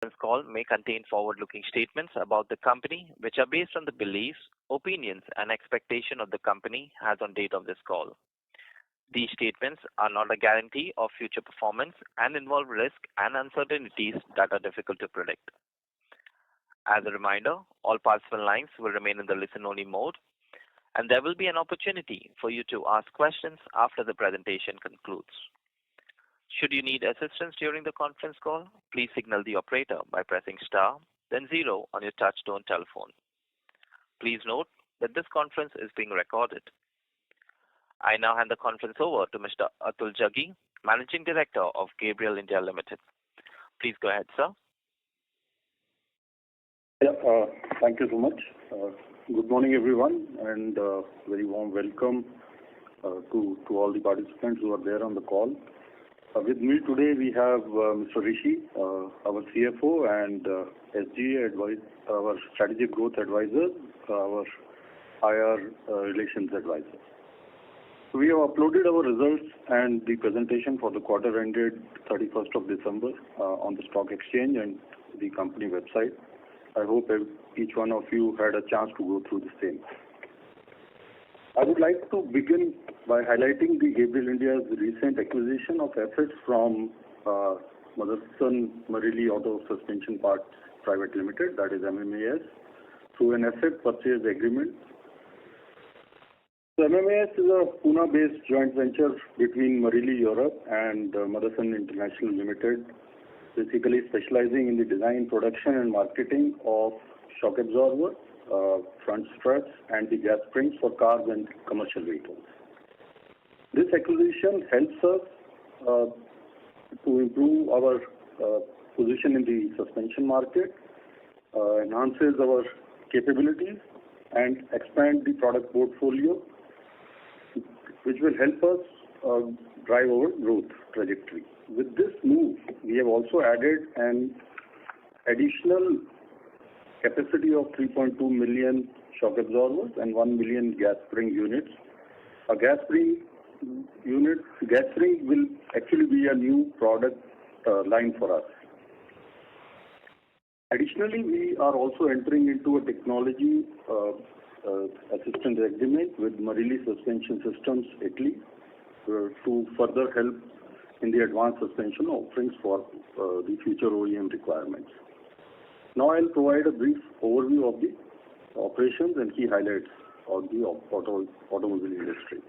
This call may contain forward-looking statements about the company, which are based on the beliefs, opinions, and expectation of the company as on date of this call. These statements are not a guarantee of future performance and involve risks and uncertainties that are difficult to predict. As a reminder, all participant lines will remain in the listen-only mode, and there will be an opportunity for you to ask questions after the presentation concludes. Should you need assistance during the conference call, please signal the operator by pressing star, then 0 on your touch-tone telephone. Please note that this conference is being recorded. I now hand the conference over to Mr. Atul Jaggi, Managing Director of Gabriel India Limited. Please go ahead, sir. Thank you so much. Good morning, everyone, and very warm welcome to all the participants who are there on the call. With me today we have Mr. Rishi, our CFO, and SGA, our Strategic Growth Advisor, our IR Relations Advisor. We have uploaded our results and the presentation for the quarter ended 31st of December on the stock exchange and the company website. I hope each one of you had a chance to go through the same. I would like to begin by highlighting the Gabriel India's recent acquisition of assets from Motherson Marelli Auto Suspension Parts Private Limited, that is MMAS, through an asset purchase agreement. So MMAS is a Pune-based joint venture between Marelli Europe and Motherson International Limited, basically specializing in the design, production and marketing of shock absorber, front struts and the gas springs for cars and commercial vehicles. This acquisition helps us to improve our position in the suspension market, enhances our capabilities and expand the product portfolio, which will help us drive our growth trajectory. With this move, we have also added an additional capacity of 3.2 million shock absorbers and 1 million gas spring units. A gas spring will actually be a new product line for us. Additionally, we are also entering into a technology assistance agreement with Marelli Suspension Systems, Italy, to further help in the advanced suspension offerings for the future OEM requirements. Now I'll provide a brief overview of the operations and key highlights of the automobile industry.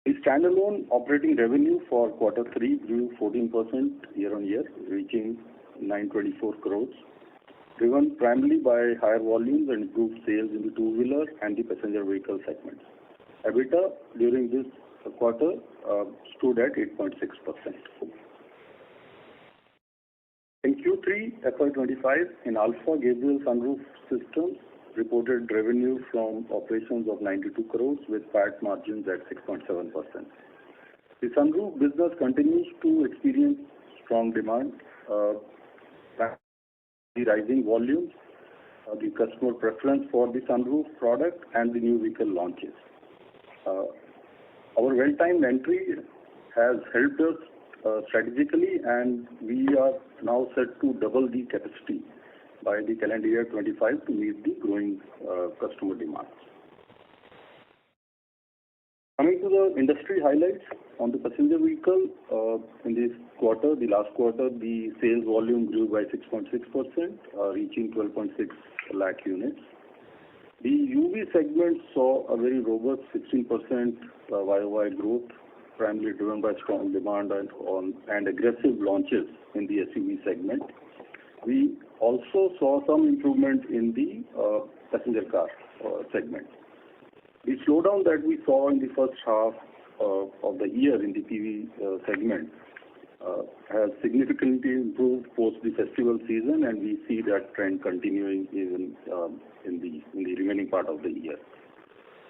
The standalone operating revenue for quarter 3 grew 14% year-on-year, reaching 924 crores, driven primarily by higher volumes and improved sales in the two-wheeler and the passenger vehicle segments. EBITDA during this quarter stood at 8.6%. In Q3FY25, in Alpha, Gabriel Sunroof Systems reported revenue from operations of 92 crores with PAT margins at 6.7%. The sunroof business continues to experience strong demand, the rising volumes, the customer preference for the sunroof product and the new vehicle launches. Our well-timed entry has helped us strategically, and we are now set to double the capacity by the calendar year 25 to meet the growing customer demands. Coming to the industry highlights, on the passenger vehicle, in this quarter, the last quarter, the sales volume grew by 6.6%, reaching 12.6 lakh units. The UV segment saw a very robust 16% YOY growth, primarily driven by strong demand and aggressive launches in the SUV segment. We also saw some improvement in the passenger car segment. The slowdown that we saw in the first half of the year in the PV segment has significantly improved post the festival season, and we see that trend continuing even in the remaining part of the year.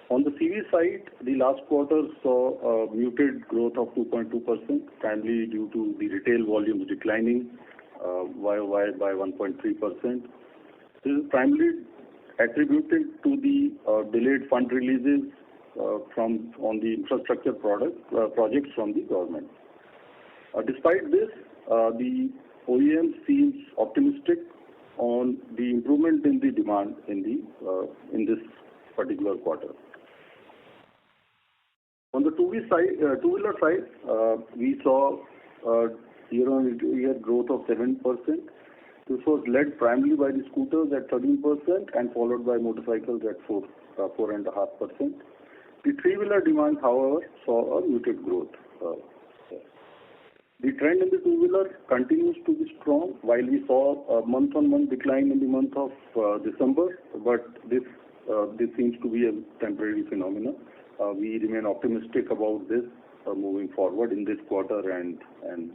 On the CV side, the last quarter saw a muted growth of 2.2%, primarily due to the retail volumes declining YOY by 1.3%. This is primarily attributed to the delayed fund releases on the infrastructure projects from the government. Despite this, the OEM seems optimistic on the improvement in the demand in this particular quarter. On the two-wheeler side, we saw year-on-year growth of 7%. This was led primarily by the scooters at 13% and followed by motorcycles at 4.5%. The three-wheeler demand, however, saw a muted growth. The trend in the two-wheeler continues to be strong, while we saw a month-on-month decline in the month of December, but this seems to be a temporary phenomenon. We remain optimistic about this moving forward in this quarter and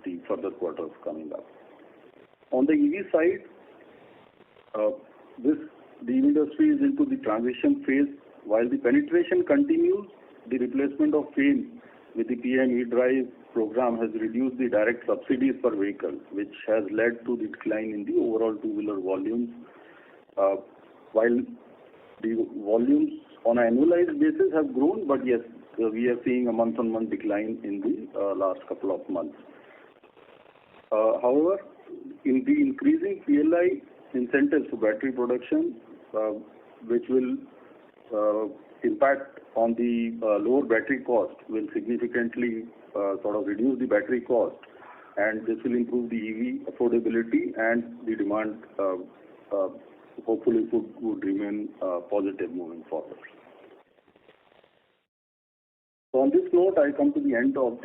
the further quarters coming up. On the EV side, the EV industry is into the transition phase. While the penetration continues, the replacement of FAME with the PM E-Drive program has reduced the direct subsidies per vehicle, which has led to the decline in the overall two-wheeler volumes. While the volumes on an annualized basis have grown, but yes, we are seeing a month-on-month decline in the last couple of months. However, in the increasing PLI incentives for battery production, which will impact on the lower battery cost, will significantly sort of reduce the battery cost, and this will improve the EV affordability, and the demand hopefully would remain positive moving forward. So on this note, I come to the end of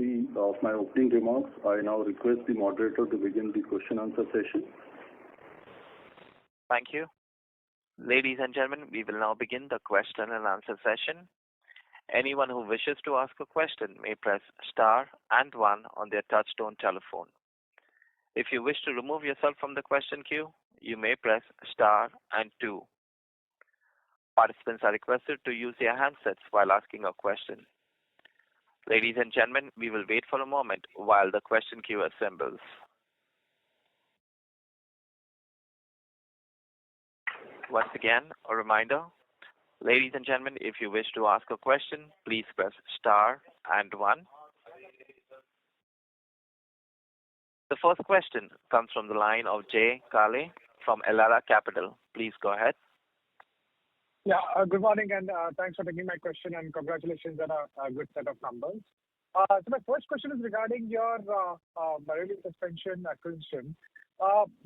my opening remarks. I now request the moderator to begin the question-answer session. Thank you. Ladies and gentlemen, we will now begin the question-and-answer session. Anyone who wishes to ask a question may press star and one on their touch-tone telephone. If you wish to remove yourself from the question queue, you may press star and two. Participants are requested to use their handsets while asking a question. Ladies and gentlemen, we will wait for a moment while the question queue assembles. Once again, a reminder, ladies and gentlemen, if you wish to ask a question, please press star and one. The first question comes from the line of Jay Kale from Elara Capital. Please go ahead. Yeah, good morning, and thanks for taking my question, and congratulations on a good set of numbers. So my first question is regarding your Marelli suspension acquisition.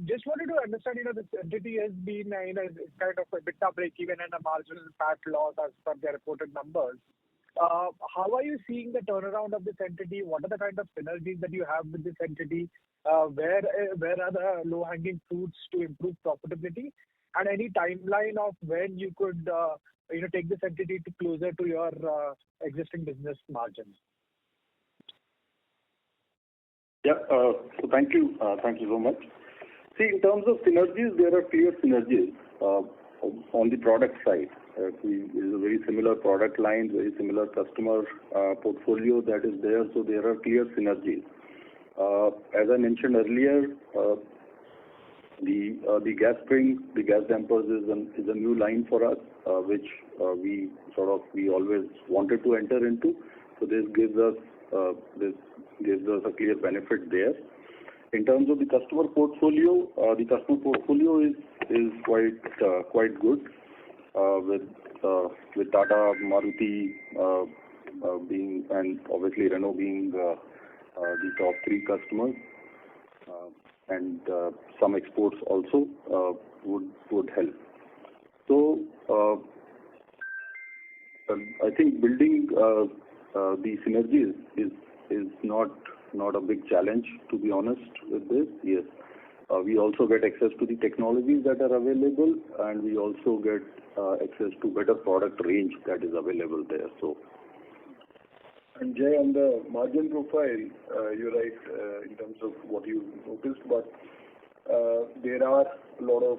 Just wanted to understand, this entity has been, it's kind of a bit of break-even and a marginal PAT loss as per their reported numbers. How are you seeing the turnaround of this entity? What are the kind of synergies that you have with this entity? Where are the low-hanging fruits to improve profitability? And any timeline of when you could take this entity to closer to your existing business margins? Yeah, so thank you so much. See, in terms of synergies, there are clear synergies on the product side. It is a very similar product line, very similar customer portfolio that is there, so there are clear synergies. As I mentioned earlier, the gas spring, the gas dampers is a new line for us, which we always wanted to enter into. So this gives us a clear benefit there. In terms of the customer portfolio is quite good, with Tata, Maruti being, and obviously Renault being the top three customers, and some exports also would help. So I think building the synergies is not a big challenge, to be honest with this. Yes, we also get access to the technologies that are available, and we also get access to better product range that is available there. So. And Jay, on the margin profile, you're right in terms of what you noticed, but there are a lot of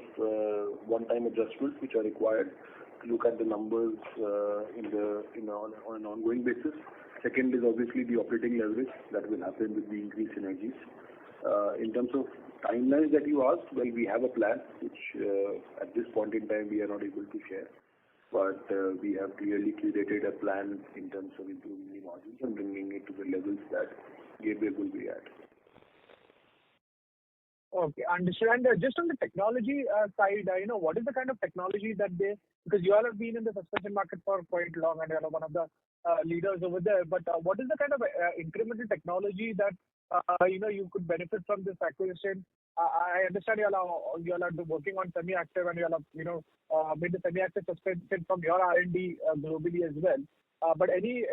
one-time adjustments which are required to look at the numbers on an ongoing basis. Second is obviously the operating leverage that will happen with the increased synergies. In terms of timelines that you asked, well, we have a plan which at this point in time we are not able to share. But we have clearly curated a plan in terms of improving the margins and bringing it to the levels that Gabriel will be at. Okay, understood. And just on the technology side, what is the kind of technology that because you all have been in the suspension market for quite long and you are one of the leaders over there, but what is the kind of incremental technology that, you could benefit from this acquisition? I understand you all are working on semi-active and you all have, made the semi-active suspension from your R&D globally as well. But any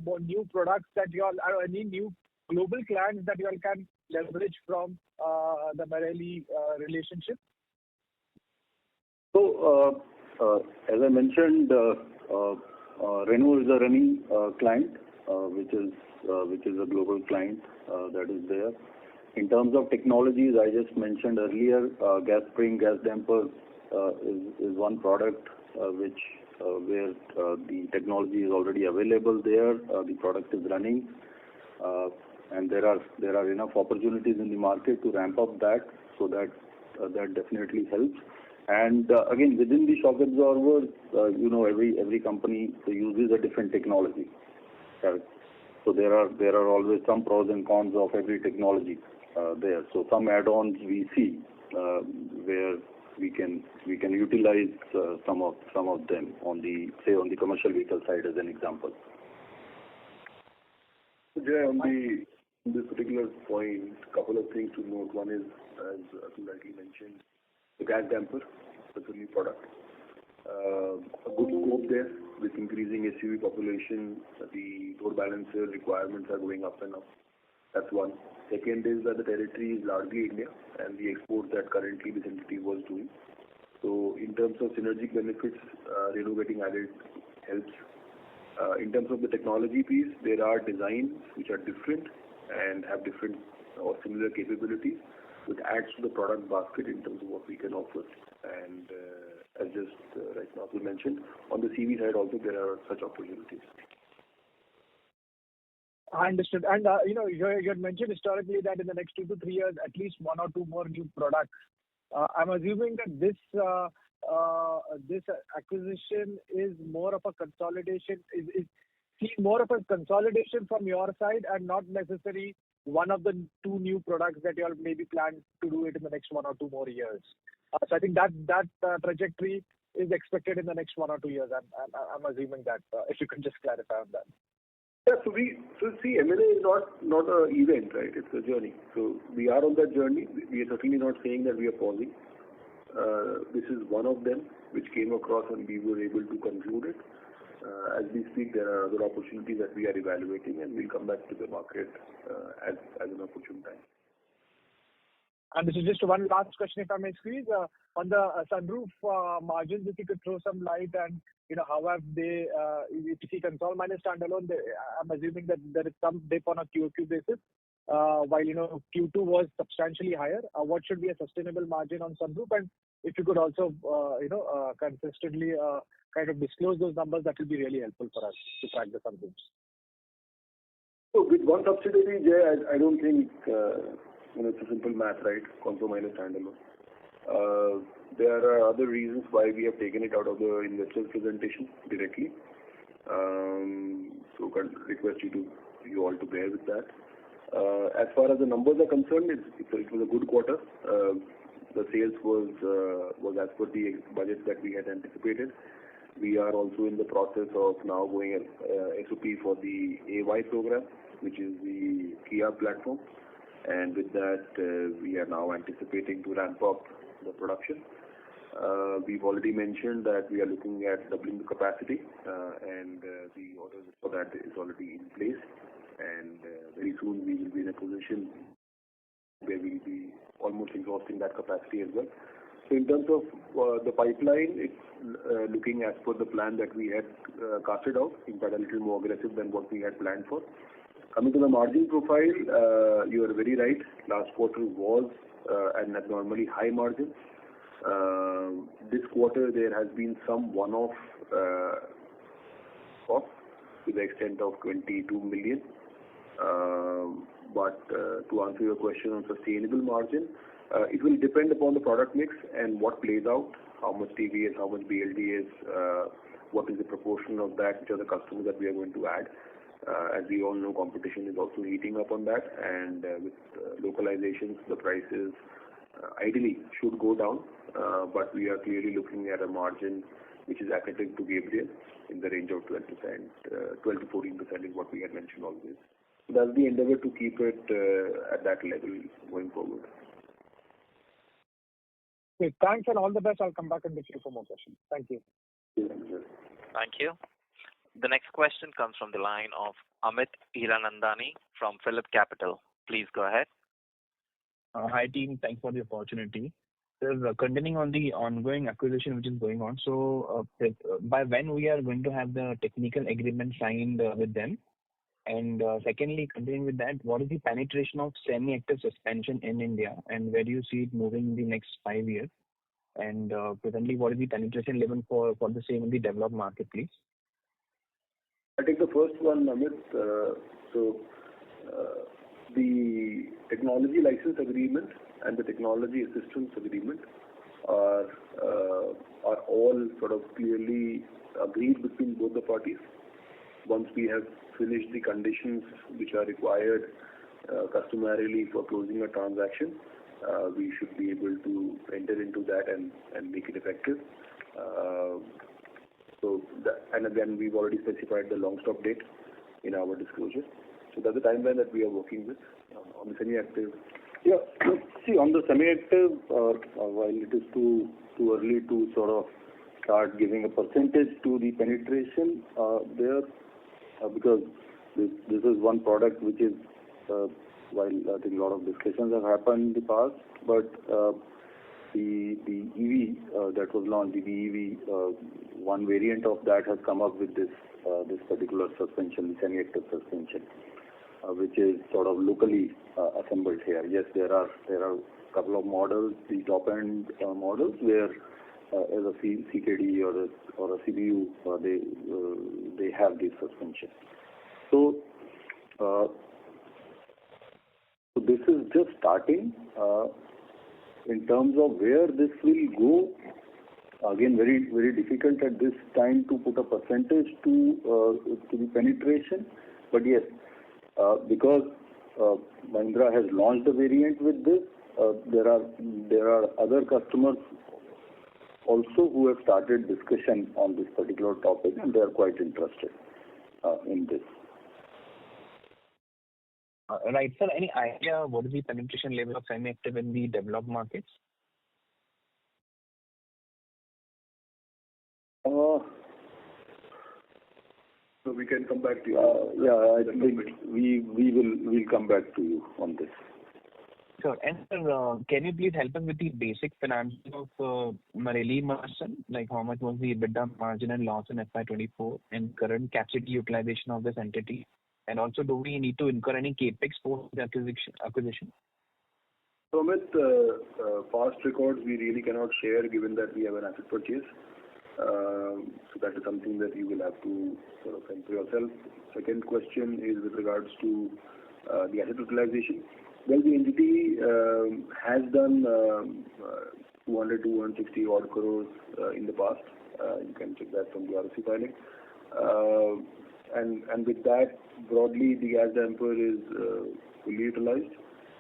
more new products that you all, any new global clients that you all can leverage from the Marelli relationship? So, as I mentioned, Renault is a running client, which is a global client that is there. In terms of technologies, I just mentioned earlier, gas spring, gas damper is one product where the technology is already available there. The product is running, and there are enough opportunities in the market to ramp up that, so that definitely helps. And again, within the shock absorber, every company uses a different technology. Right? So there are always some pros and cons of every technology there. So some add-ons we see where we can utilize some of them on the commercial vehicle side as an example. Jay, on this particular point, a couple of things to note. One is, as Atul rightly mentioned, the gas damper, that's a new product. A good scope there with increasing SUV population. The load balancer requirements are going up and up. That's one. Second is that the territory is largely India and the exports that currently this entity was doing. So in terms of synergic benefits, Renault getting added helps. In terms of the technology piece, there are designs which are different and have different or similar capabilities, which adds to the product basket in terms of what we can offer. And as just right now we mentioned, on the CV side also there are such opportunities. I understood. And you had mentioned historically that in the next 2 to 3 years, at least 1 or 2 more new products. I'm assuming that this acquisition is more of a consolidation. Is seen more of a consolidation from your side and not necessarily one of the 2 new products that you all maybe plan to do it in the next 1 or 2 more years. So I think that trajectory is expected in the next 1 or 2 years. I'm assuming that if you can just clarify on that. Yeah, so see, M&A is not an event, right? It's a journey. So we are on that journey. We are certainly not saying that we are pausing. This is one of them which came across and we were able to conclude it. As we speak, there are other opportunities that we are evaluating, and we'll come back to the market as an opportune time. And this is just one last question, if I may squeeze. On the sunroof margins, if you could throw some light and, how have they, if you see console minus standalone, I'm assuming that there is some dip on a QOQ basis, while, Q2 was substantially higher. What should be a sustainable margin on sunroof? And if you could also, consistently kind of disclose those numbers, that will be really helpful for us to track the sunroofs. So with one subsidiary, Jay, I don't think it's a simple math, right? Console minus standalone. There are other reasons why we have taken it out of the investors presentation directly. So I request you all to bear with that. As far as the numbers are concerned, it was a good quarter. The sales was as per the budget that we had anticipated. We are also in the process of now going SOP for the AY program, which is the Kia platform. And with that, we are now anticipating to ramp up the production. We've already mentioned that we are looking at doubling the capacity, and the orders for that is already in place. And very soon we will be in a position where we will be almost exhausting that capacity as well. So in terms of the pipeline, it's looking as per the plan that we had casted out, in fact a little more aggressive than what we had planned for. Coming to the margin profile, you are very right. Last quarter was an abnormally high margin. This quarter there has been some one-off cost to the extent of 22 million. But to answer your question on sustainable margin, it will depend upon the product mix and what plays out, how much TVS, how much BLDS, what is the proportion of that, which are the customers that we are going to add. As we all know, competition is also heating up on that, and with localizations, the prices ideally should go down, but we are clearly looking at a margin which is accretive to Gabriel in the range of 12%, 12 to 14% is what we had mentioned always. So that's the endeavor to keep it at that level going forward. Okay, thanks and all the best. I'll come back and with you for more questions. Thank you. Thank you. The next question comes from the line of Amit Hiranandani from Phillip Capital. Please go ahead. Hi team, thanks for the opportunity. So, continuing on the ongoing acquisition which is going on, so by when we are going to have the technical agreement signed with them? And secondly, continuing with that, what is the penetration of semi-active suspension in India, and where do you see it moving in the next 5 years? And presently, what is the penetration level for the same in the developed market, please? I think the first one, Amit, the technology license agreement and the technology assistance agreement are all sort of clearly agreed between both the parties. Once we have finished the conditions which are required customarily for closing a transaction, we should be able to enter into that and make it effective. And again, we've already specified the long stop date in our disclosure. So that's the timeline that we are working with on the semi-active. Yeah, see, on the semi-active, while it is too early to sort of start giving a percentage to the penetration there, because this is one product which is, while I think a lot of discussions have happened in the past, but the EV that was launched, the BEV, one variant of that has come up with this particular suspension, semi-active suspension, which is sort of locally assembled here. Yes, there are a couple of models, the top end models, where as a CKD or a CBU they have this suspension. So this is just starting. In terms of where this will go, again, very, very difficult at this time to put a percentage to the penetration. But yes, because Mahindra has launched a variant with this, there are other customers also who have started discussion on this particular topic, and they are quite interested in this. Right, sir. Any idea what is the penetration level of semi-active in the developed markets? So we can come back to you. Yeah, I think we'll come back to you on this. Sure. And sir, can you please help us with the basic financials of Marelli Marson? Like how much was the EBITDA margin and loss in FY24 and current capacity utilization of this entity? And also, do we need to incur any capex for the acquisition? So Amit, past records we really cannot share given that we have an asset purchase. So that is something that you will have to sort of fend for yourself. Second question is with regards to the asset utilization. Well, the entity has done 200 to 160 odd crores in the past. You can check that from the ROC filing. And with that, broadly, the gas damper is fully utilized,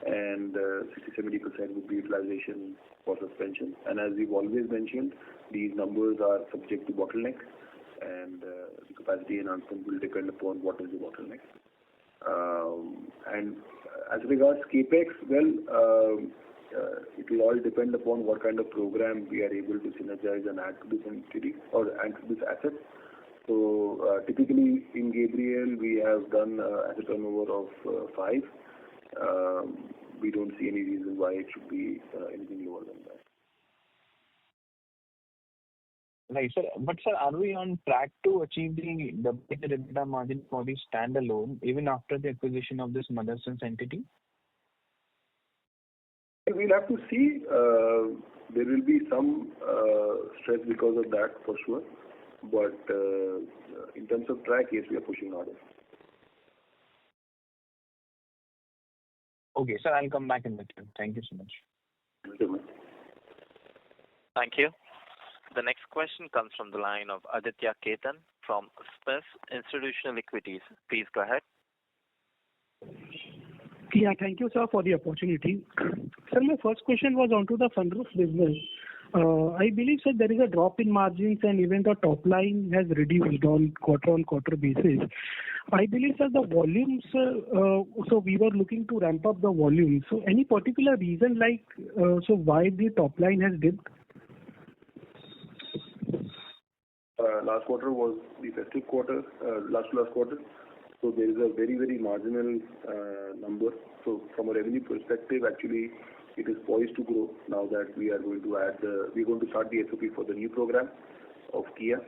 and 60-70% would be utilization for suspension. And as we've always mentioned, these numbers are subject to bottleneck, and the capacity enhancement will depend upon what is the bottleneck. And as regards capex, well, it will all depend upon what kind of program we are able to synergize and add to this entity or add to this asset. So typically in Gabriel we have done asset turnover of 5. We don't see any reason why it should be anything lower than that. Right, sir. But sir, are we on track to achieve the EBITDA margin for the standalone even after the acquisition of this Motherson entity? We'll have to see. There will be some stress because of that for sure. But in terms of track, yes, we are pushing harder. Okay, sir, I'll come back in the time. Thank you so much. Thank you. Thank you. The next question comes from the line of Aditya Ketan from Smith Institutional Equities. Please go ahead. Yeah, thank you, sir, for the opportunity. Sir, my first question was onto the sunroof business. I believe, sir, there is a drop in margins and even the top line has reduced on quarter-on-quarter basis. I believe, sir, the volumes, so we were looking to ramp up the volume. So any particular reason so why the top line has dipped? Last quarter was the festive quarter, last quarter. So there is a very, very marginal number. So from a revenue perspective, actually, it is poised to grow now that we are going to start the SOP for the new program of Kia.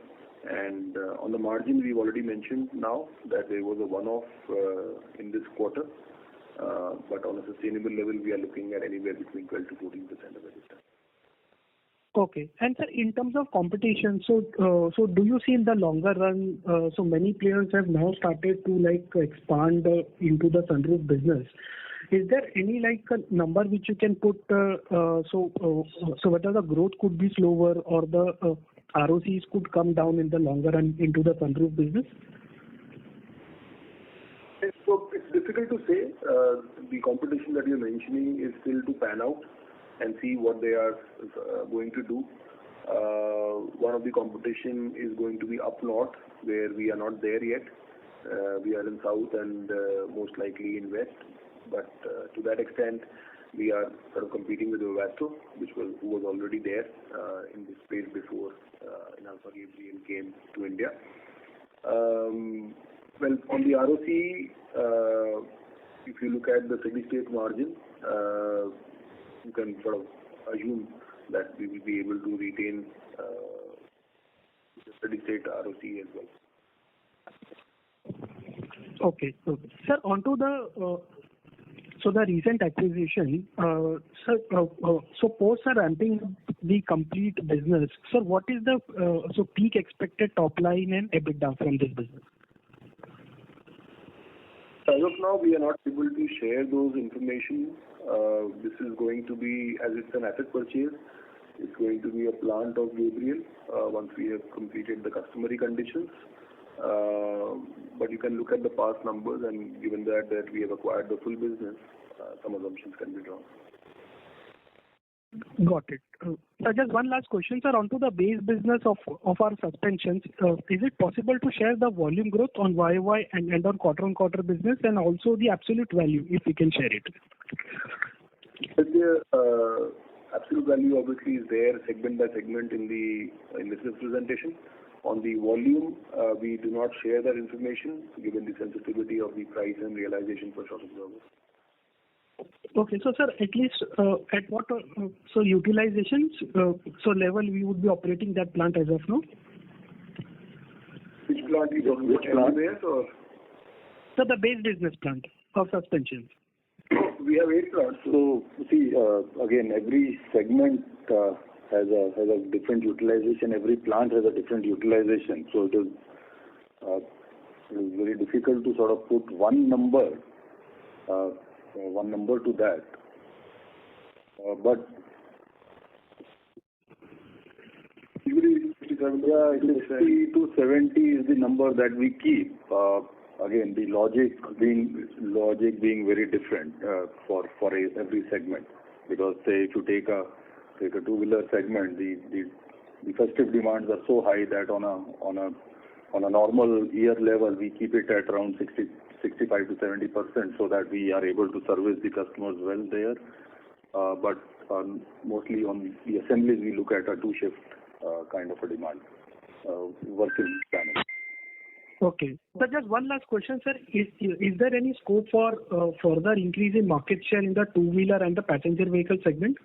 And on the margin, we've already mentioned now that there was a one-off in this quarter. But on a sustainable level, we are looking at anywhere between 12 to 14% of EBITDA. Okay. And sir, in terms of competition, so do you see in the longer run, so many players have now started to expand into the sunroof business. Is there any a number which you can put, so whether the growth could be slower or the ROCs could come down in the longer run into the sunroof business? So it's difficult to say. The competition that you're mentioning is still to pan out and see what they are going to do. One of the competition is going to be up north, where we are not there yet. We are in south and most likely in west. But to that extent, we are sort of competing with Webasto, who was already there in this space before Gabriel came to India. Well, on the ROC, if you look at the steady-state margin, you can sort of assume that we will be able to retain the steady-state ROC as well. Okay. Sir, onto the the recent acquisition, sir, so post ramping the complete business, sir, what is the peak expected top line and EBITDA from this business? As of now, we are not able to share those information. This is going to be, as it's an asset purchase, it's going to be a plant of Gabriel once we have completed the customary conditions. But you can look at the past numbers, and given that we have acquired the full business, some assumptions can be drawn. Got it. Just one last question, sir. Onto the base business of our suspensions, is it possible to share the volume growth on YY and on quarter-on-quarter business, and also the absolute value, if we can share it? The absolute value obviously is there segment by segment in this presentation. On the volume, we do not share that information given the sensitivity of the price and realization per shop observer. Okay, so sir, at least at what utilizations level we would be operating that plant as of now? Which plant you talking about? Or? So the base business plant of suspensions. We have 8 plants. So see, again, every segment has a different utilization. Every plant has a different utilization. So it is very difficult to sort of put one number to that. But 60 to 70 is the number that we keep. Again, the logic being very different for every segment. Because say if you take a two-wheeler segment, the festive demands are so high that on a normal year level we keep it at around 65 to 70% so that we are able to service the customers well there. But mostly on the assemblies we look at a two-shift kind of a demand working panel. Okay. So just one last question, sir. Is there any scope for further increase in market share in the two-wheeler and the passenger vehicle segment?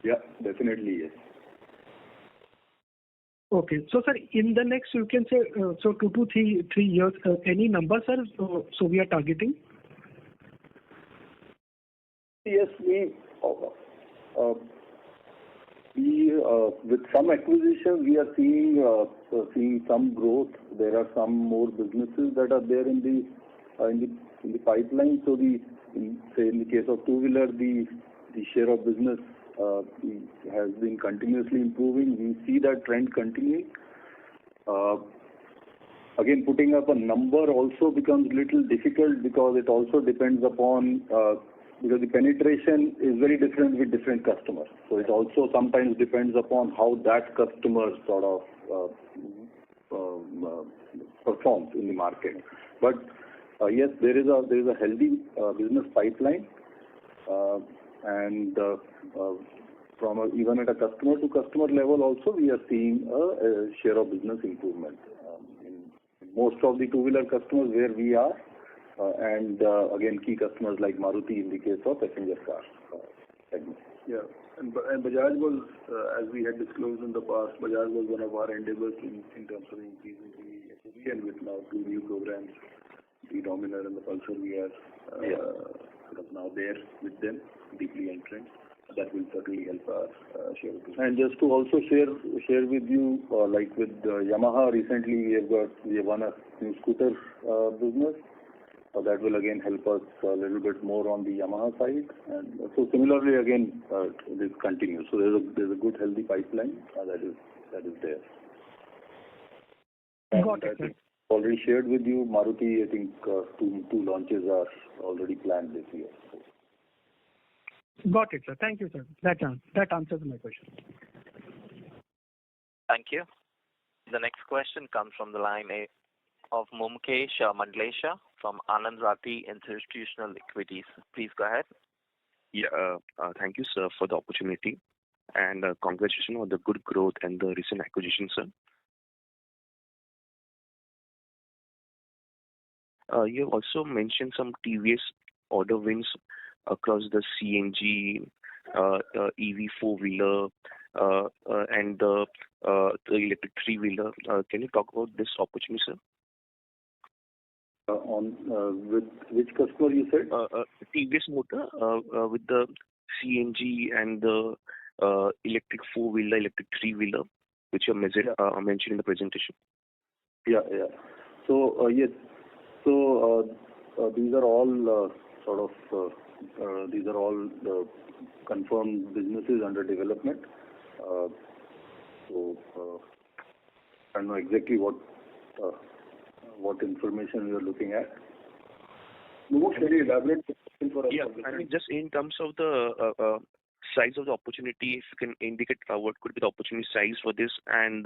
Yeah, definitely yes. Okay. So sir, in the next, you can say, 2 to 3 years, any number, sir, so we are targeting? Yes, with some acquisitions, we are seeing some growth. There are some more businesses that are there in the pipeline. So in the case of two-wheeler, the share of business has been continuously improving. We see that trend continuing. again, putting up a number also becomes little difficult because it also depends upon, because the penetration is very different with different customers. So it also sometimes depends upon how that customer sort of performs in the market. But yes, there is a healthy business pipeline, and from even at a customer to customer level also, we are seeing a share of business improvement in most of the two-wheeler customers where we are, and again, key customers like Maruti in the case of passenger car segment. Yeah. And Bajaj was, as we had disclosed in the past, Bajaj was one of our endeavors in terms of increasing the SOV, and with now 2 new programs, the Dominar and the Pulsar, we are sort of now there with them, deeply entrenched. That will certainly help our share of business. And just to also share with you, like with Yamaha recently, we have won a new scooter business. That will again help us a little bit more on the Yamaha side, and so similarly again this continues. So there's a good healthy pipeline that is there. Got it. I think already shared with you, Maruti. I think two launches are already planned this year. Got it, sir. Thank you, sir. That answers my question. Thank you. The next question comes from the line of Mumkesh Mandlesha from Anand Rathi Institutional Equities. Please go ahead. Yeah, thank you, sir, for the opportunity, and congratulations on the good growth and the recent acquisition, sir. You have also mentioned some TVS order wins across the CNG, EV four-wheeler, and the electric three-wheeler. Can you talk about this opportunity, sir? With which customer you said? TVS Motor, with the CNG and the electric four-wheeler, electric three-wheeler, which you mentioned in the presentation. Yeah. So yes. So these are all confirmed businesses under development. So I don't know exactly what information you are looking at. Can you elaborate for us? Yeah, I mean, just in terms of the size of the opportunity, if you can indicate what could be the opportunity size for this, and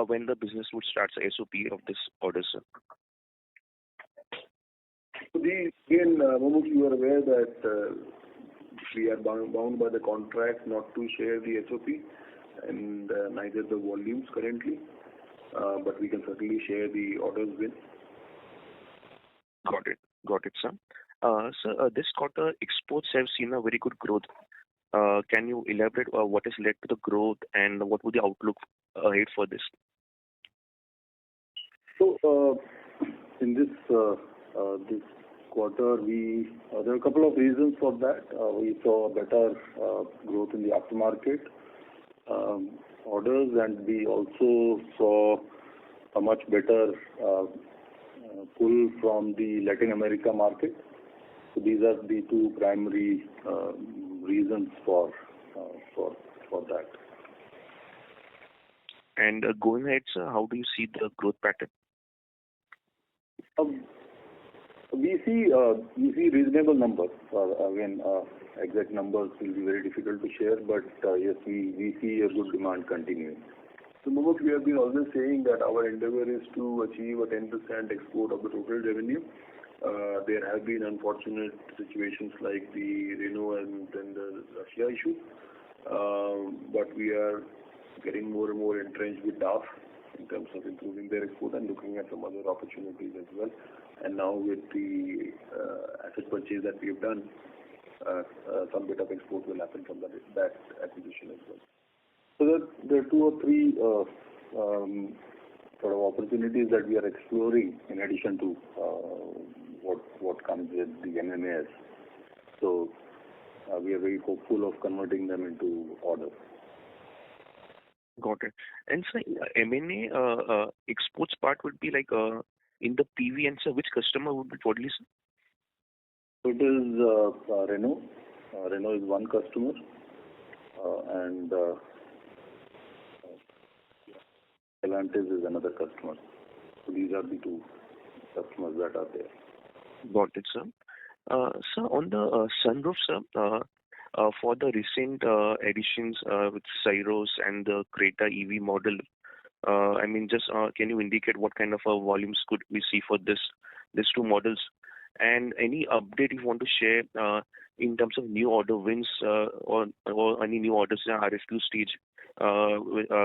when the business would start, the SOP of this order, sir. So again, Mumuksh, you are aware that we are bound by the contract not to share the SOP and neither the volumes currently, but we can certainly share the orders with. Got it, sir. Sir, this quarter exports have seen a very good growth. Can you elaborate what has led to the growth and what would the outlook ahead for this? So in this quarter, there are a couple of reasons for that. We saw better growth in the aftermarket orders, and we also saw a much better pull from the Latin America market. So these are the two primary reasons for that. And going ahead, sir, how do you see the growth pattern? We see reasonable numbers. Again, exact numbers will be very difficult to share, but yes, we see a good demand continuing. So, Mumuksh, we have been always saying that our endeavor is to achieve a 10% export of the total revenue. There have been unfortunate situations like the Renault and then the Russia issue, but we are getting more and more entrenched with DAF in terms of improving their export and looking at some other opportunities as well. And now with the asset purchase that we have done, some bit of export will happen from that acquisition as well. So there are two or three sort of opportunities that we are exploring in addition to what comes with the MMAS. So we are very hopeful of converting them into orders. Got it. And so M&A exports part would be like in the PV, and so which customer would be totally, sir? So it is Renault. Renault is one customer, and Stellantis is another customer. So these are the two customers that are there. Got it, sir. Sir, on the sunroof, sir, for the recent additions with Syros and the Creta EV model, I mean, just can you indicate what kind of volumes could we see for these two models? And any update you want to share in terms of new order wins or any new orders in RFQ stage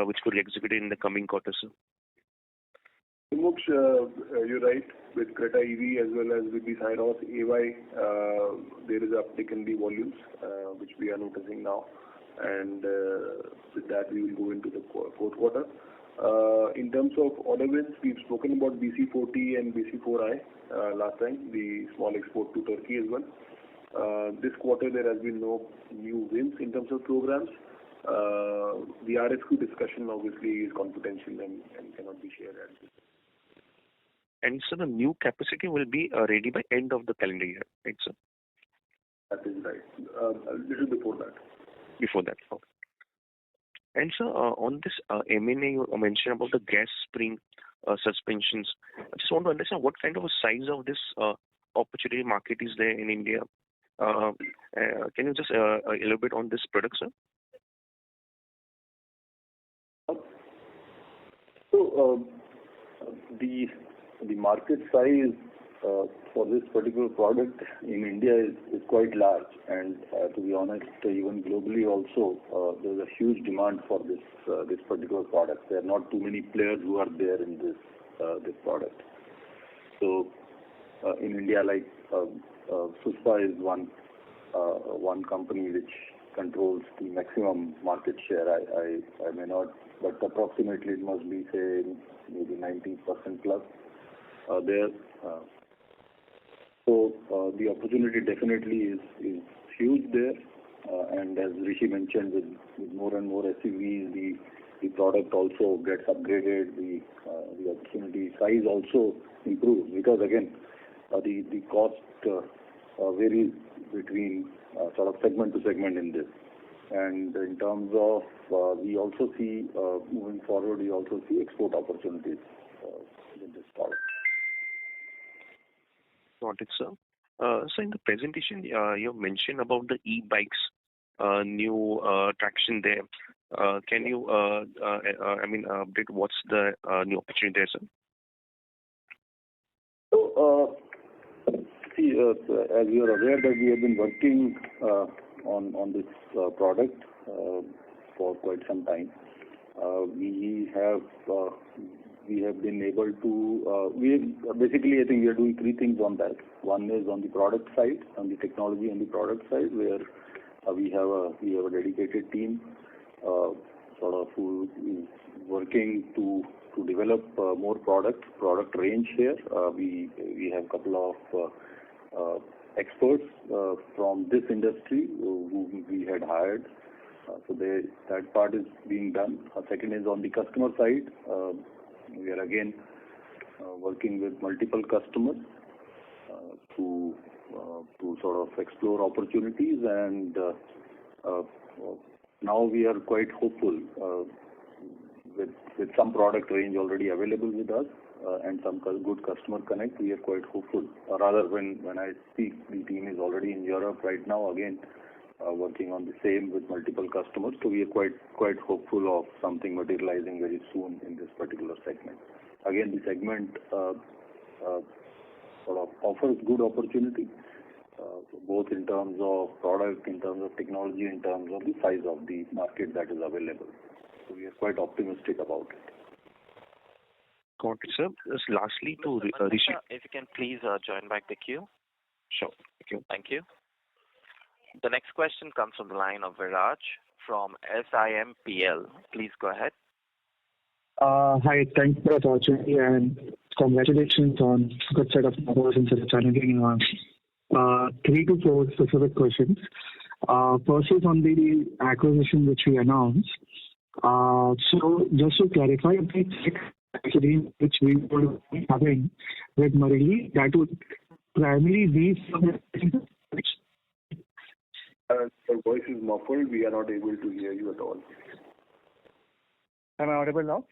which could be executed in the coming quarters, sir? Muksh, you're right. With Creta EV as well as with the Syros AY, there is an uptick in the volumes, which we are noticing now. And with that, we will go into the fourth quarter. In terms of order wins, we've spoken about BC40 and BC4I last time, the small export to Turkey as well. This quarter, there has been no new wins in terms of programs. The RFQ discussion obviously is confidential and cannot be shared at this. And so the new capacity will be ready by end of the calendar year, right, sir? That is right. A little before that. Before that, okay. And so on this M&A, you mentioned about the gas spring suspensions. I just want to understand what kind of a size of this opportunity market is there in India. Can you just elaborate on this product, sir? So the market size for this particular product in India is quite large, and to be honest, even globally also, there's a huge demand for this particular product. There are not too many players who are there in this product. So in India, like Suspa is one company which controls the maximum market share. I may not, but approximately it must be say maybe 90% plus there. So the opportunity definitely is huge there, and as Rishi mentioned, with more and more SUVs, the product also gets upgraded. The opportunity size also improves because again the cost varies between sort of segment to segment in this. And in terms of we also see moving forward, we also see export opportunities in this product. Got it, sir. So in the presentation, you mentioned about the e-bikes, new traction there. Can you, update what's the new opportunity there, sir? So, see, as you are aware that we have been working on this product for quite some time. We have been able to, basically I think we are doing three things on that. One is on the product side, on the technology and the product side, where we have a dedicated team sort of who is working to develop more product range here. We have a couple of experts from this industry who we had hired. So that part is being done. Second is on the customer side. We are again working with multiple customers to sort of explore opportunities, and now we are quite hopeful with some product range already available with us and some good customer connect. We are quite hopeful. Or rather, when I speak, the team is already in Europe right now again working on the same with multiple customers. So we are quite hopeful of something materializing very soon in this particular segment. Again, the segment sort of offers good opportunity, both in terms of product, in terms of technology, in terms of the size of the market that is available. So we are quite optimistic about it. Got it, sir. Just lastly to Rishi. If you can please join back the queue. Sure. Thank you. Thank you. The next question comes from the line of Viraj from SIMPL. Please go ahead. Hi, thanks for the opportunity and congratulations on good set of numbers in such a challenging 3 to 4 specific questions. First is on the acquisition which we announced. So just to clarify, actually which we will be having with Marelli, that would primarily be Your voice is muffled. We are not able to hear you at all. Am I audible now?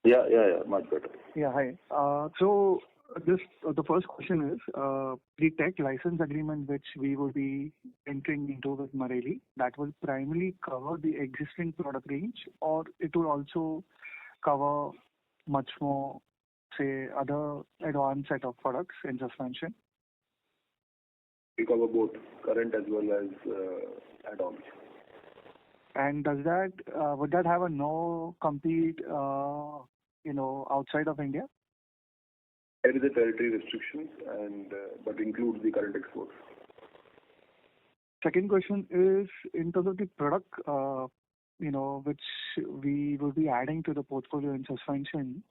Yeah, much better. Yeah, hi. The first question is the tech license agreement which we will be entering into with Marelli, that will primarily cover the existing product range, or it will also cover much more, say, other advanced set of products in suspension? We cover both current as well as add-ons. And does that would that have a no compete outside of India? There is a territory restriction, and but includes the current exports. Second question is in terms of the product, which we will be adding to the portfolio in suspension.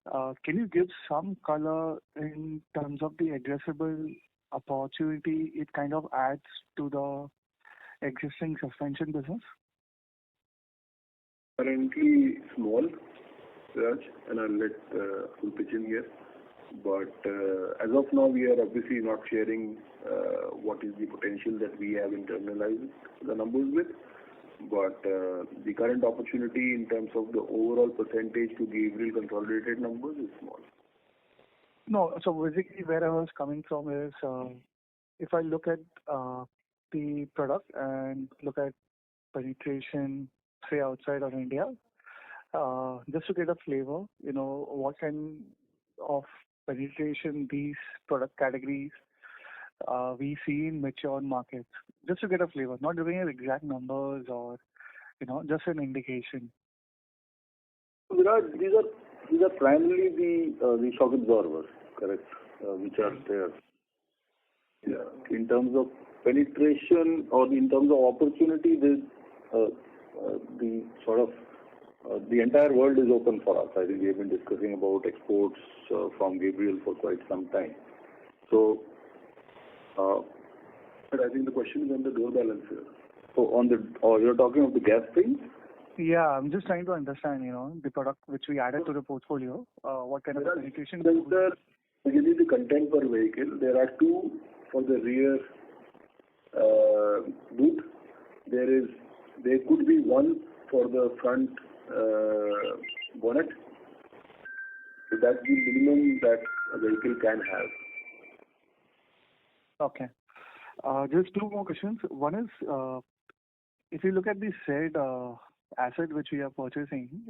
Can you give some color in terms of the addressable opportunity it kind of adds to the existing suspension business? Currently small, Raj, and I'll let full pitch in here. But as of now, we are obviously not sharing what is the potential that we have internalized the numbers with. But the current opportunity in terms of the overall percentage to Gabriel consolidated numbers is small. No, so basically where I was coming from is if I look at the product and look at penetration, say outside of India, just to get a flavor, what kind of penetration these product categories we see in mature markets, just to get a flavor, not giving you exact numbers or just an indication. Viraj, these are primarily the shock absorbers, correct, which are there. Yeah. In terms of penetration or in terms of opportunity, the sort of the entire world is open for us. I think we have been discussing about exports from Gabriel for quite some time. So, but I think the question is on the door balance here. So you're talking of the gas springs? Yeah, I'm just trying to understand, the product which we added to the portfolio, what kind of penetration. To give you the content per vehicle, there are two for the rear boot. There could be one for the front bonnet. So that's the minimum that a vehicle can have. Okay. Just two more questions. One is, if you look at the said asset which we are purchasing,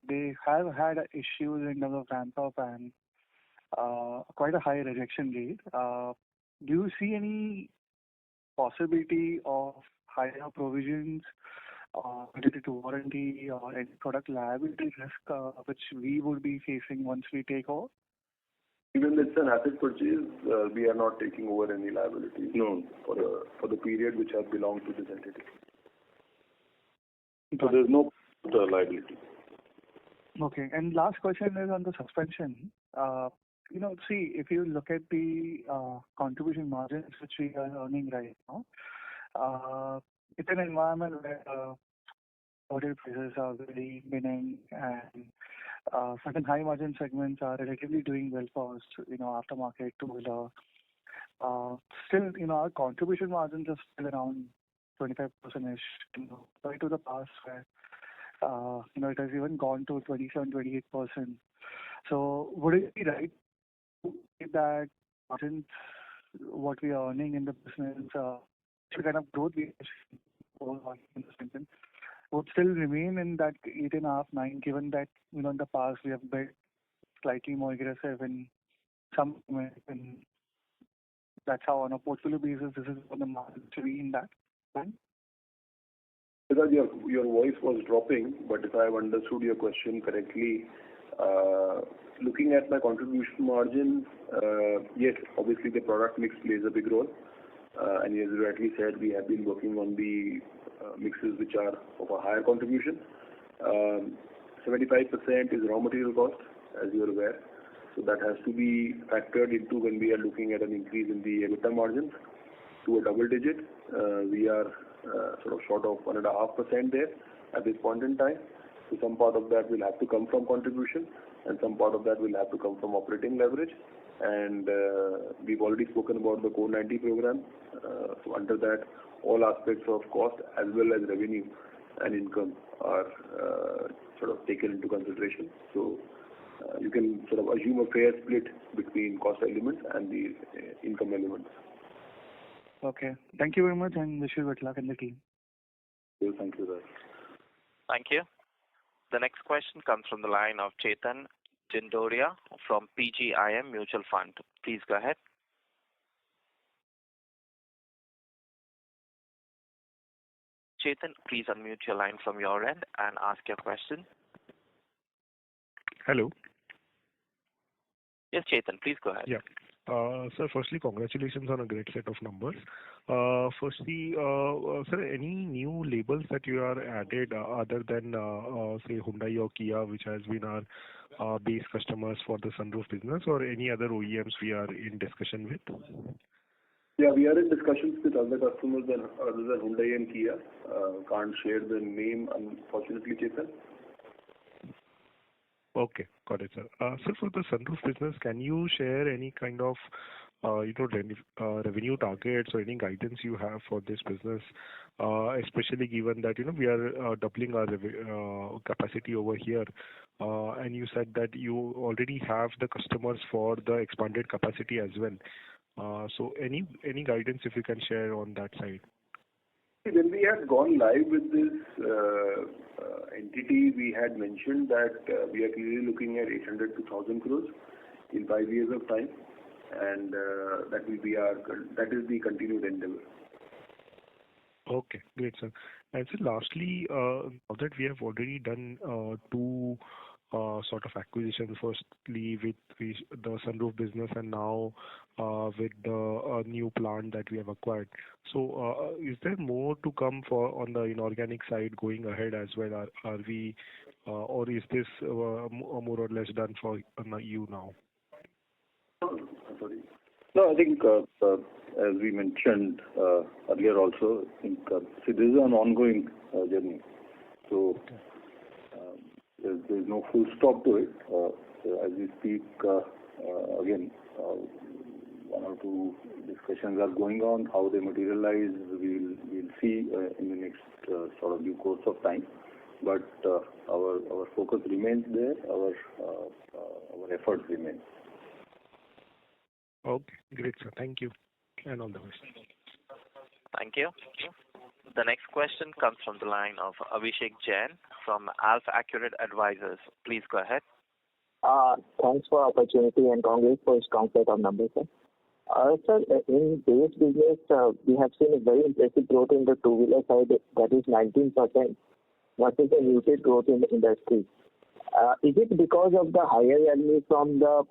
they have had issues in terms of ramp up and quite a high rejection rate. Do you see any possibility of higher provisions related to warranty or any product liability risk which we would be facing once we take over? Even if it's an asset purchase, we are not taking over any liabilities. No, for the period which has belonged to this entity. So there's no liability. Okay. And last question is on the suspension. See, if you look at the contribution margins which we are earning right now, it's an environment where order prices are very benign and certain high margin segments are relatively doing well for us, aftermarket, two-wheeler. Still, our contribution margins are still around 25%-ish, compared to the past where, it has even gone to 27-28%. So would it be right to say that margins, what we are earning in the business, the kind of growth we would still remain in that 8.5, 9, given that, in the past we have been slightly more aggressive in some moments, and that's how on a portfolio basis, this is on the margin to be in that plan? Because your voice was dropping, but if I have understood your question correctly, looking at my contribution margin, yes, obviously the product mix plays a big role. And as you rightly said, we have been working on the mixes which are of a higher contribution. 75% is raw material cost, as you are aware. So that has to be factored into when we are looking at an increase in the EBITDA margins to a double digit. We are sort of short of 1.5% there at this point in time. So some part of that will have to come from contribution, and some part of that will have to come from operating leverage. And we've already spoken about the Core 90 program. So under that, all aspects of cost as well as revenue and income are sort of taken into consideration. So you can sort of assume a fair split between cost elements and the income elements. Okay. Thank you very much and wish you good luck in the team. Thank you, Raj. Thank you. The next question comes from the line of Chetan Jindoria from PGIM Mutual Fund. Please go ahead. Chetan, please unmute your line from your end and ask your question. Hello. Yes, Chetan, please go ahead. Yeah. Sir, firstly, congratulations on a great set of numbers. Firstly, sir, any new labels that you are added other than, say, Hyundai or Kia, which has been our base customers for the sunroof business, or any other OEMs we are in discussion with? Yeah, we are in discussions with other customers other than Hyundai and Kia. Can't share the name, unfortunately, Chetan. Okay, got it, sir. Sir, for the sunroof business, can you share any kind of revenue targets or any guidance you have for this business, especially given that we are doubling our capacity over here, and you said that you already have the customers for the expanded capacity as well. So any guidance if you can share on that side? When we had gone live with this entity, we had mentioned that we are clearly looking at 800 to 1,000 crores in 5 years of time, and that is the continued endeavor. Okay, great, sir. And so lastly, now that we have already done two sort of acquisitions, firstly with the sunroof business and now with the new plant that we have acquired. So is there more to come on the inorganic side going ahead as well? Are we, or is this more or less done for you now? Sorry. No, I think as we mentioned earlier also, I think see, this is an ongoing journey. So there's no full stop to it. As we speak, again, one or two discussions are going on. How they materialize, we'll see in the next sort of due course of time. But our focus remains there. Our efforts remain. Okay, great, sir. Thank you, and all the best. Thank you. The next question comes from the line of Abhishek Jain from AlfAccurate Advisors. Please go ahead. Thanks for the opportunity and congrats for a strong set of numbers, sir. Sir, in base business, we have seen a very impressive growth in the two-wheeler side, that is 19%, versus a muted growth in the industry. Is it because of the higher revenue from the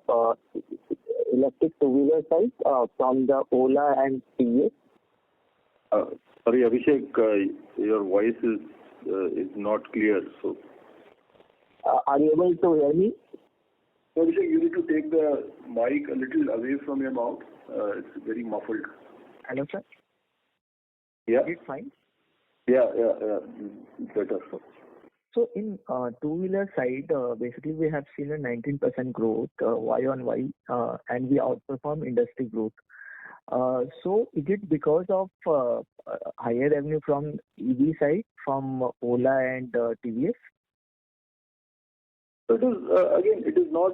electric two-wheeler side, from the Ola and TVS? Sorry, Abhishek, your voice is not clear. So, are you able to hear me? Abhishek, you need to take the mic a little away from your mouth. It's very muffled. Hello, sir. Yeah. Is it fine? Yeah. Better. So in two-wheeler side, basically we have seen a 19% growth Y on Y, and we outperform industry growth. So is it because of higher revenue from EV side, from Ola and TVS? So it is again, it is not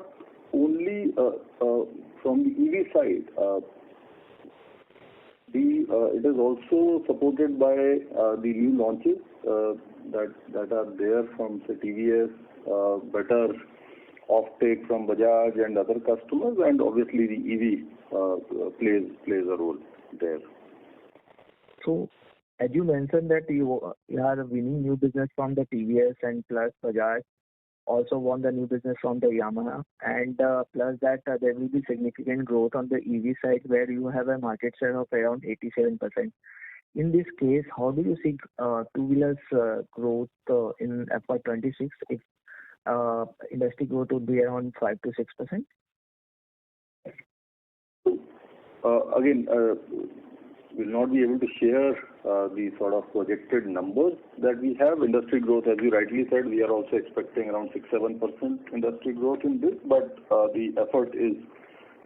only from the EV side. It is also supported by the new launches that are there from say TVS, better offtake from Bajaj and other customers, and obviously the EV plays a role there. So, as you mentioned that you are winning new business from the TVS and plus Bajaj also won the new business from the Yamaha, and plus that there will be significant growth on the EV side where you have a market share of around 87%. In this case, how do you see two-wheelers growth in FY26 if industry growth would be around 5 to 6%? Again, we'll not be able to share the sort of projected numbers that we have. Industry growth, as you rightly said, we are also expecting around 6-7% industry growth in this, but the effort is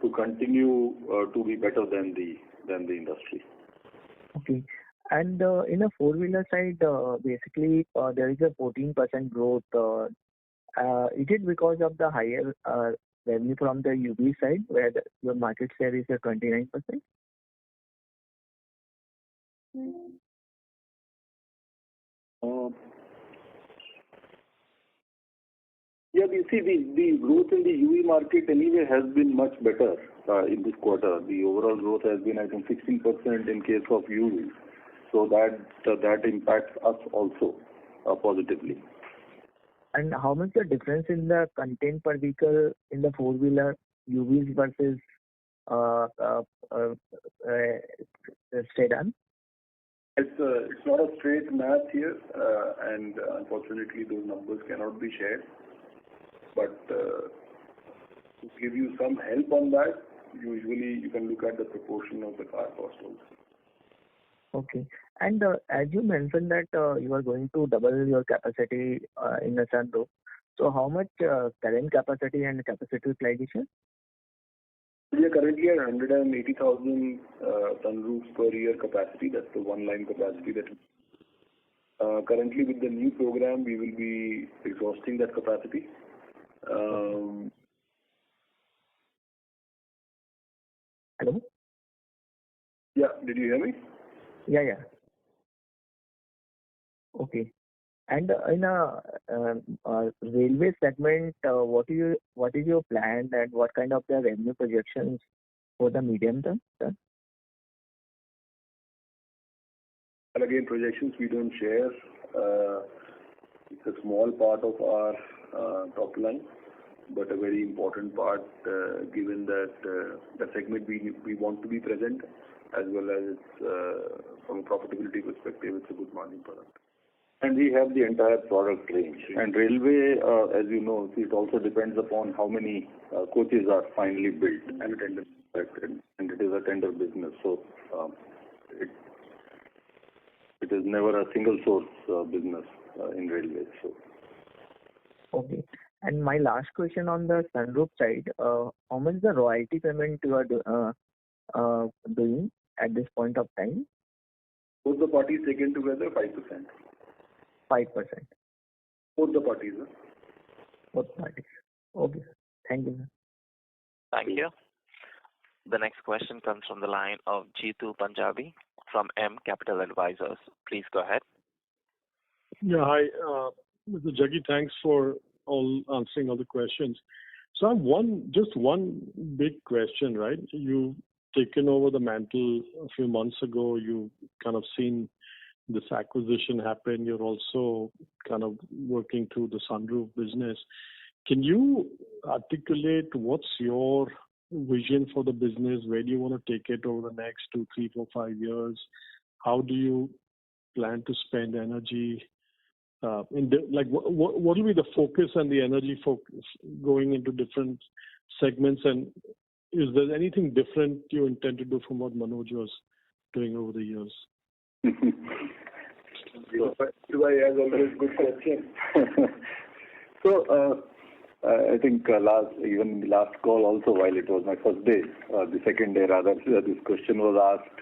to continue to be better than the industry. Okay. And in a four-wheeler side, basically there is a 14% growth, Is it because of the higher revenue from the UV side, where your market share is at 29%? Yeah, we see the growth in the UV market anyway has been much better in this quarter. The overall growth has been, I think, 16% in case of UV. So that impacts us also positively. And how much the difference in the content per vehicle in the four-wheeler UVs versus sedan? It's not a straight math here, and unfortunately those numbers cannot be shared. But to give you some help on that, usually you can look at the proportion of the car cost also. Okay. And as you mentioned that you are going to double your capacity in the sunroof, so how much current capacity and capacity utilization? We are currently at 180,000 sunroofs per year capacity. That's the one line capacity that currently with the new program we will be exhausting that capacity. Hello? Yeah, did you hear me? Yeah. Okay. And in a railway segment, what is your plan and what kind of the revenue projections for the medium term, sir? And again, projections we don't share. It's a small part of our top line, but a very important part given that the segment we want to be present, as well as it's, from a profitability perspective, it's a good margin product. And we have the entire product range. And railway, as you know, it also depends upon how many coaches are finally built, and it is a tender business. So it is never a single source business in railways. So. Okay. And my last question on the sunroof side, how much the royalty payment you are doing at this point of time? Both the parties taken together, 5%. 5%. Both the parties. Both parties. Okay. Thank you. Thank you. The next question comes from the line of Jeetu Punjabi from M Capital Advisors. Please go ahead. Yeah, hi. Mr. Jaggi, thanks for answering all the questions. So I have just one big question, right? You've taken over the mantle a few months ago. You've kind of seen this acquisition happen. You're also kind of working through the sunroof business. Can you articulate what's your vision for the business? Where do you want to take it over the next 2, 3, 4, 5 years? How do you plan to spend energy? What will be the focus and the energy focus going into different segments? And is there anything different you intend to do from what Manoj was doing over the years? Dubai has always good question. So I think even in the last call also, while it was my first day, the second day rather, this question was asked.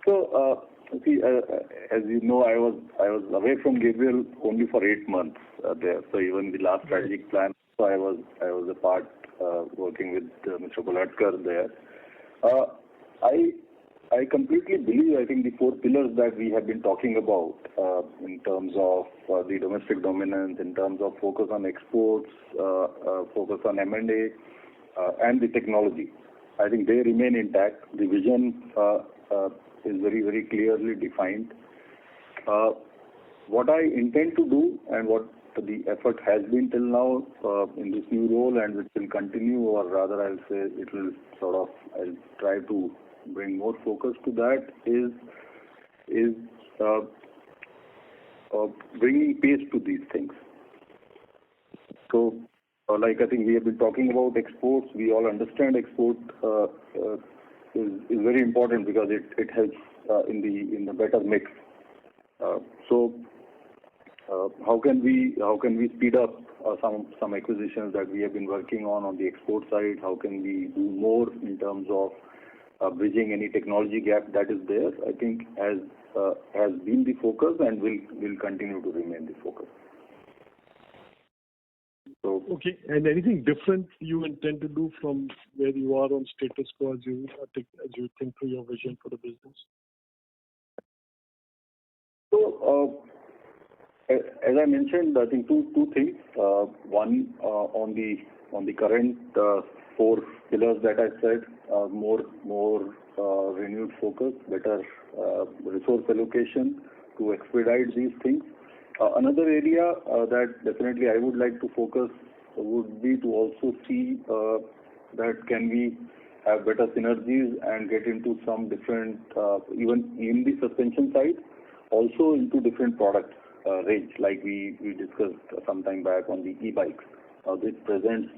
So see, as you know, I was away from Gabriel only for 8 months there. So even the last strategic plan, so I was a part working with Mr. Koladkar there. I completely believe, I think the 4 pillars that we have been talking about in terms of the domestic dominance, in terms of focus on exports, focus on M&A, and the technology, I think they remain intact. The vision is very, very clearly defined. What I intend to do and what the effort has been till now in this new role, and which will continue, or rather I'll say it will I'll try to bring more focus to that, is bringing pace to these things. So, like I think we have been talking about exports, we all understand export is very important because it helps in the better mix. So, how can we speed up some acquisitions that we have been working on the export side? How can we do more in terms of bridging any technology gap that is there? I think has been the focus and will continue to remain the focus. So Okay. And anything different you intend to do from where you are on status quo as you think through your vision for the business? So, as I mentioned, I think two things. One, on the current 4 pillars that I said, more renewed focus, better resource allocation to expedite these things. Another area that definitely I would like to focus would be to also see that can we have better synergies and get into some different, even in the suspension side, also into different product range, like we discussed some time back on the e-bikes. This presents,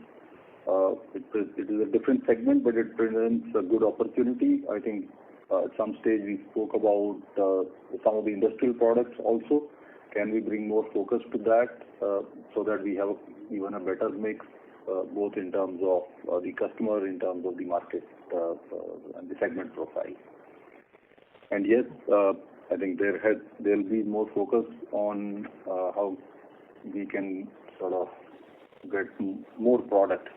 it is a different segment, but it presents a good opportunity. I think at some stage we spoke about some of the industrial products also. Can we bring more focus to that so that we have even a better mix, both in terms of the customer, in terms of the market and the segment profile. And yes, I think there'll be more focus on how we can sort of get more product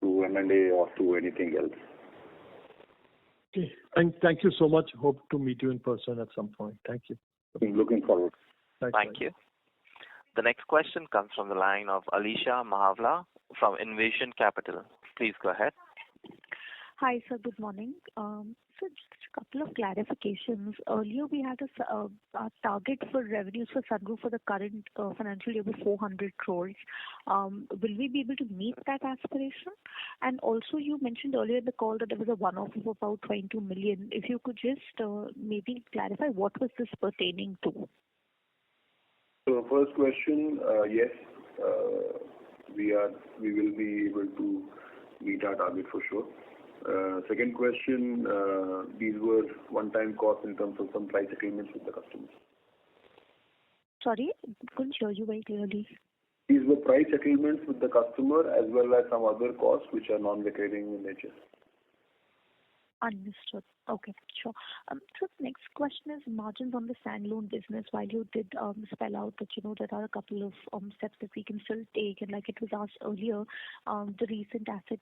to M&A or to anything else. Okay. Thank you so much. Hope to meet you in person at some point. Thank you. I'm looking forward. Thank you. The next question comes from the line of Alisha Mahavla from Invasion Capital. Please go ahead. Hi, sir. Good morning. So just a couple of clarifications. Earlier, we had a target for revenues for sunroof for the current financial year was 400 crores. Will we be able to meet that aspiration? And also, you mentioned earlier in the call that there was a one-off of about 22 million. If you could just maybe clarify what was this pertaining to? So first question, yes, we will be able to meet our target for sure. Second question, these were one-time costs in terms of some price agreements with the customers. Sorry, couldn't hear you very clearly. These were price agreements with the customer as well as some other costs which are non-recurring in nature. Understood. Okay, sure. So the next question is margins on the standalone business. While you did spell out that, there are a couple of steps that we can still take, and like it was asked earlier, the recent asset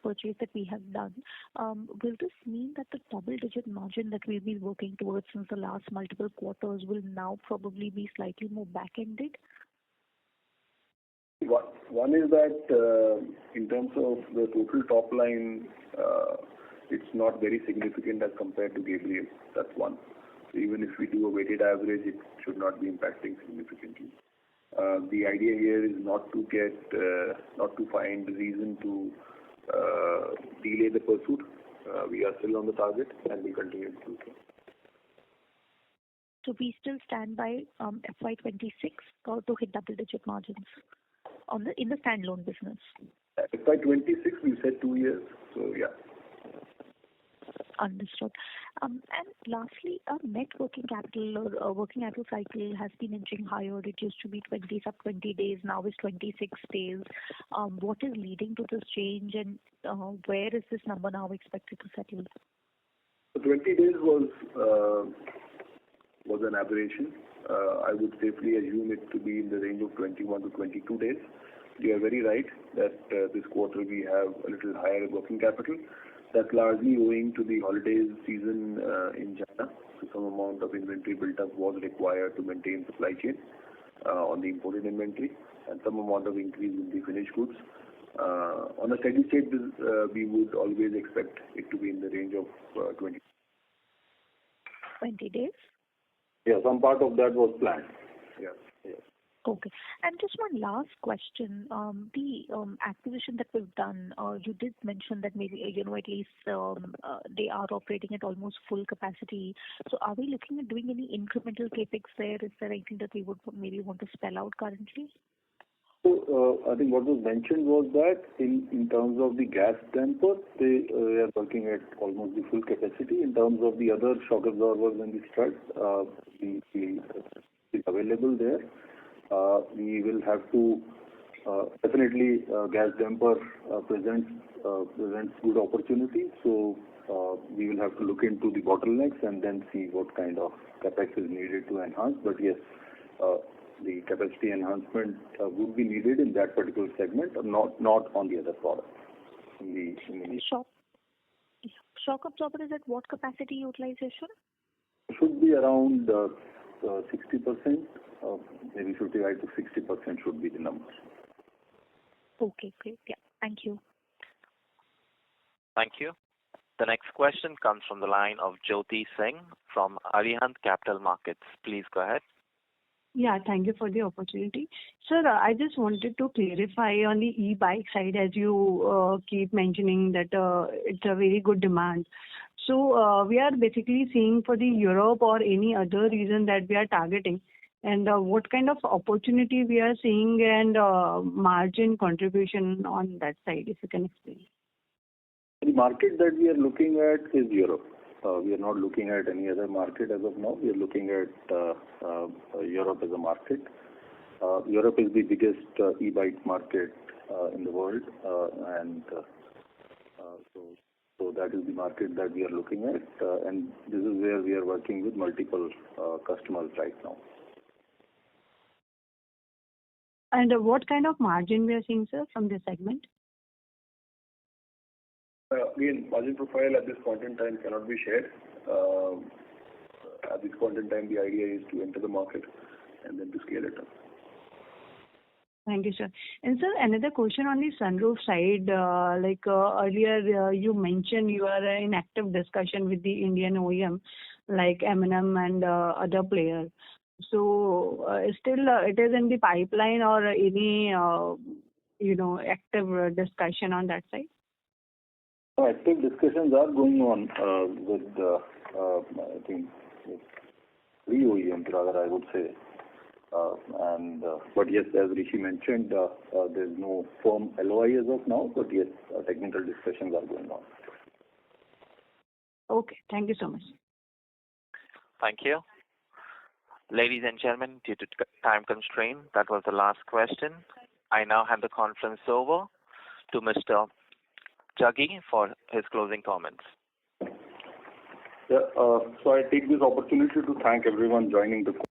purchase that we have done, will this mean that the double-digit margin that we've been working towards since the last multiple quarters will now probably be slightly more back-ended? One is that in terms of the total top line, it's not very significant as compared to Gabriel. That's one. So even if we do a weighted average, it should not be impacting significantly. The idea here is not to find reason to delay the pursuit. We are still on the target and we continue to do so. So we still stand by FY26 to hit double-digit margins in the standalone business. FY26, we said 2 years. So yeah. Understood. And lastly, our net working capital or working capital cycle has been inching higher. It used to be 20 days, now is 26 days. What is leading to this change, and where is this number now expected to settle? So 20 days was an aberration. I would safely assume it to be in the range of 21 to 22 days. You are very right that this quarter we have a little higher working capital. That's largely owing to the holidays season in China. So some amount of inventory build-up was required to maintain supply chain on the imported inventory, and some amount of increase in the finished goods. On a steady state, we would always expect it to be in the range of 20 days? Yeah, some part of that was planned. Yeah. Yes. Okay. And just one last question. The acquisition that we've done, you did mention that maybe, at least they are operating at almost full capacity. So are we looking at doing any incremental capex there? Is there anything that we would maybe want to spell out currently? So I think what was mentioned was that in terms of the gas damper, they are working at almost the full capacity. In terms of the other shock absorbers and the struts, is available there. We will have to definitely gas damper presents good opportunity. So we will have to look into the bottlenecks and then see what kind of capex is needed to enhance. But yes, the capacity enhancement would be needed in that particular segment, or not on the other products. Shock absorber is at what capacity utilization? Should be around 60%, maybe 55 to 60% should be the number. Okay, great. Yeah, thank you. Thank you. The next question comes from the line of Jyoti Singh from Arihant Capital Markets. Please go ahead. Yeah, thank you for the opportunity. Sir, I just wanted to clarify on the e-bike side, as you keep mentioning that it's a very good demand. So we are basically seeing for the Europe or any other region that we are targeting, and what kind of opportunity we are seeing and margin contribution on that side, if you can explain. The market that we are looking at is Europe. We are not looking at any other market as of now. We are looking at Europe as a market. Europe is the biggest e-bike market in the world, and so that is the market that we are looking at, and this is where we are working with multiple customers right now. And what kind of margin we are seeing, sir, from this segment? Again, margin profile at this point in time cannot be shared. At this point in time, the idea is to enter the market and then to scale it up. Thank you, sir. And sir, another question on the sunroof side. Earlier, you mentioned you are in active discussion with the Indian OEM, like M&M and other players. So still, it is in the pipeline or any, active discussion on that side? Active discussions are going on with, I think, 3 OEMs rather, I would say. But yes, as Rishi mentioned, there's no firm LOI as of now, but yes, technical discussions are going on. Okay, thank you so much. Thank you. Ladies and gentlemen, due to time constraint, that was the last question. I now hand the conference over to Mr. Jaggi for his closing comments. Yeah, so I take this opportunity to thank everyone joining the call.